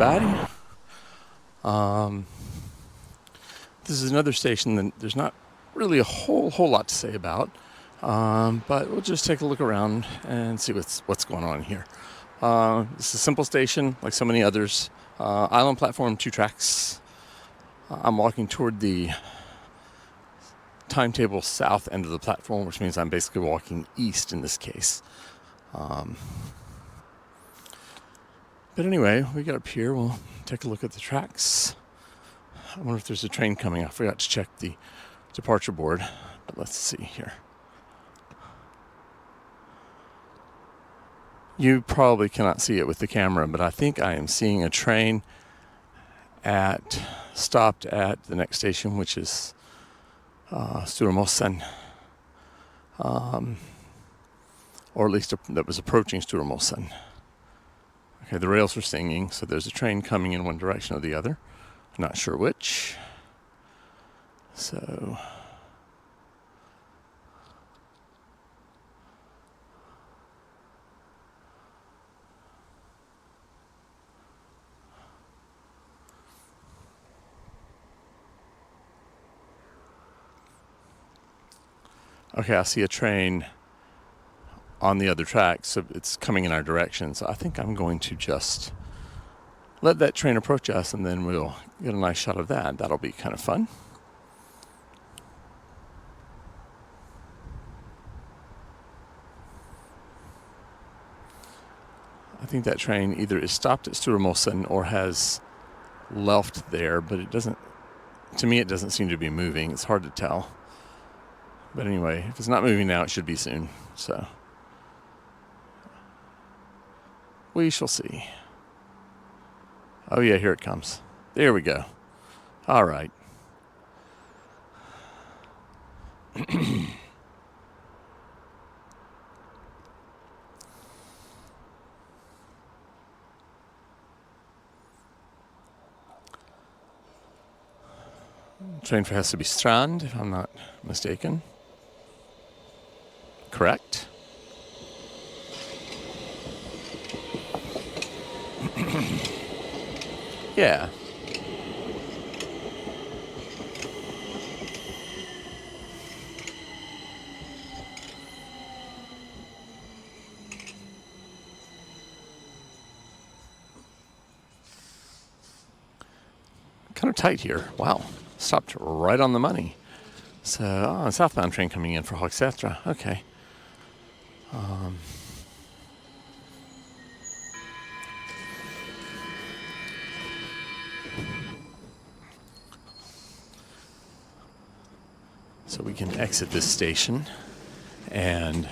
everybody. This is another station that there's not really a whole lot to say about, but we'll just take a look around and see what's going on here. It's a simple station, like so many others. Island platform, 2 tracks. I'm walking toward the timetable south end of the platform, which means I'm basically walking east in this case. But anyway, we got up here. We'll take a look at the tracks. I wonder if there's a train coming. I forgot to check the departure board, but let's see here. You probably cannot see it with the camera, but I think I am seeing a train stopped at the next station, which is Sturmossen, or at least that was approaching Sturmossen. Okay, the rails are singing, so there's a train coming in one direction or the other. I'm not sure which. So okay, I see a train on the other track, so it's coming in our direction. So I think I'm going to just let that train approach us, and then we'll get a nice shot of that. That'll be kind of fun. I think that train either is stopped at Sturmossen or has left there, but it doesn't seem to be moving. It's hard to tell. But anyway, if it's not moving now, it should be soon. So we shall see. Oh yeah, here it comes. There we go. All right. Train for Hässelby Strand, if I'm not mistaken. Correct. Yeah. Kind of tight here. Wow. Stopped right on the money. So, a southbound train coming in for Hagsätra. Okay. So we can exit this station and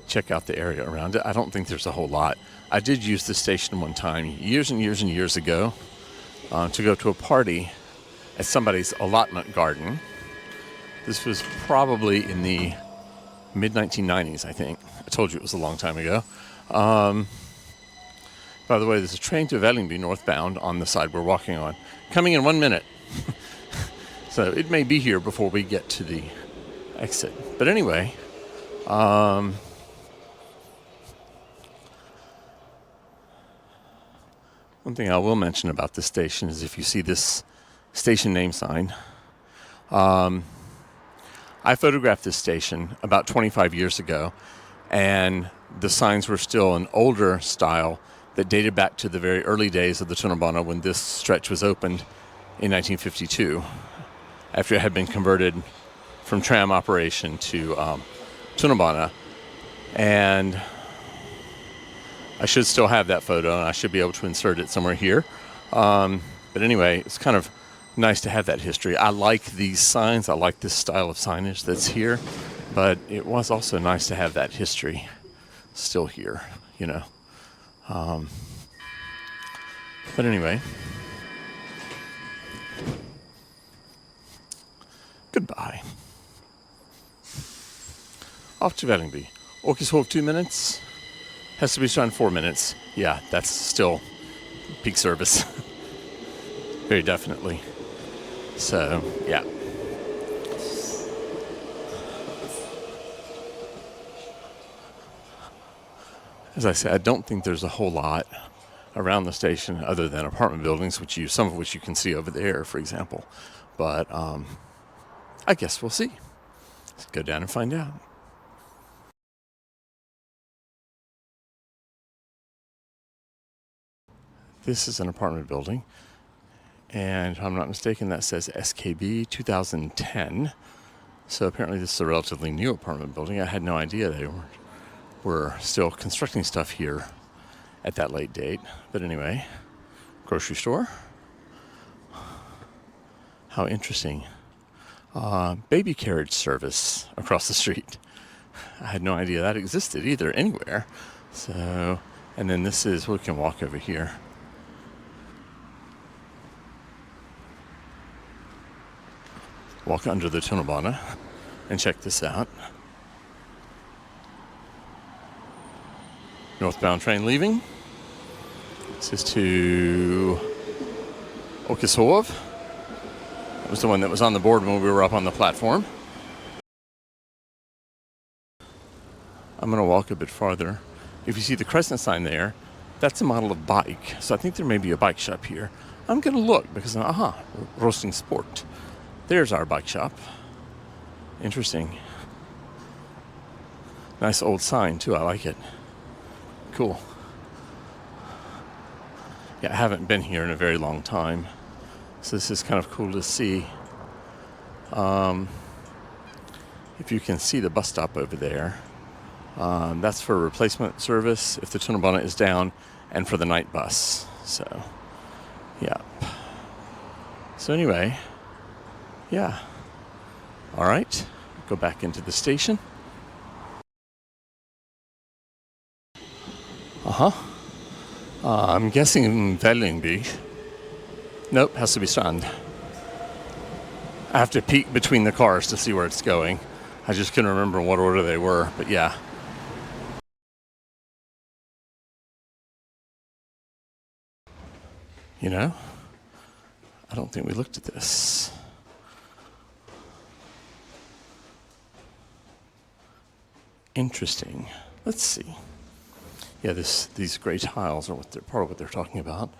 check out the area around it. I don't think there's a whole lot. I did use this station one time, years and years and years ago, to go to a party at somebody's allotment garden. This was probably in the mid-1990s, I think. I told you it was a long time ago. By the way, there's a train to Vällingby northbound on the side we're walking on, coming in 1 minute. So it may be here before we get to the exit. But anyway, one thing I will mention about this station is if you see this station name sign, I photographed this station about 25 years ago, and the signs were still an older style that dated back to the very early days of the Tunnelbana when this stretch was opened in 1952, after it had been converted from tram operation to Tunnelbana. And I should still have that photo, and I should be able to insert it somewhere here. But anyway, it's kind of nice to have that history. I like these signs. I like this style of signage that's here. But it was also nice to have that history still here, you know. But anyway. Goodbye. Off to Vällingby. Åkeshov 2 minutes. Hässelby Strand 4 minutes. Yeah, that's still peak service. Very definitely. So, yeah. As I said, I don't think there's a whole lot around the station other than apartment buildings, some of which you can see over there, for example. But I guess we'll see. Let's go down and find out. This is an apartment building, and if I'm not mistaken, that says SKB 2010. So apparently this is a relatively new apartment building. I had no idea they were still constructing stuff here at that late date. But anyway, grocery store. How interesting. Baby carriage service across the street. I had no idea that existed either anywhere. So, and then we can walk over here. Walk under the tunnelbana and check this out. Northbound train leaving. This is to Åkeshov. That was the one that was on the board when we were up on the platform. I'm going to walk a bit farther. If you see the crescent sign there, that's a model of bike. So I think there may be a bike shop here. I'm going to look because, roasting sport. There's our bike shop. Interesting. Nice old sign, too. I like it. Cool. Yeah, I haven't been here in a very long time. So this is kind of cool to see. If you can see the bus stop over there, that's for replacement service if the tunnelbana is down and for the night bus. So, yeah. So anyway, yeah. All right. Go back into the station. I'm guessing Vällingby. Nope, has to be Strand. I have to peek between the cars to see where it's going. I just couldn't remember in what order they were, but yeah. You know, I don't think we looked at this. Interesting. Let's see. Yeah, these gray tiles are part of what they're talking about.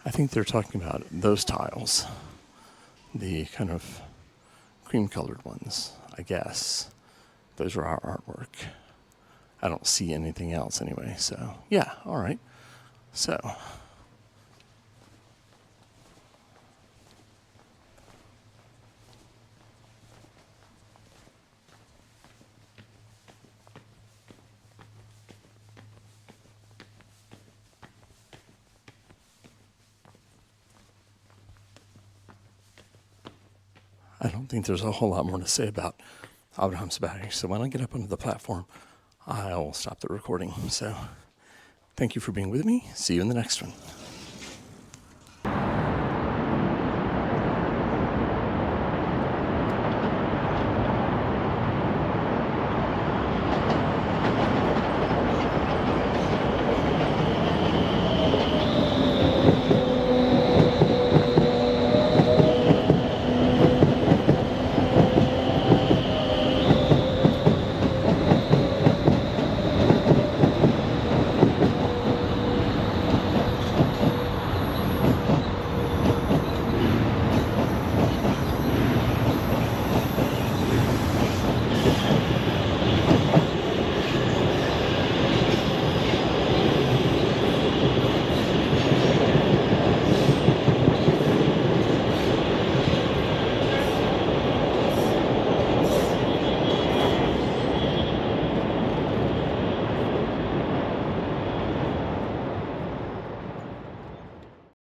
I think they're talking about those tiles, the kind of cream-colored ones, I guess. Those are our artwork. I don't see anything else anyway, so yeah, all right. So, I don't think there's a whole lot more to say about Abrahamsberg. So when I get up onto the platform, I'll stop the recording. So thank you for being with me. See you in the next one.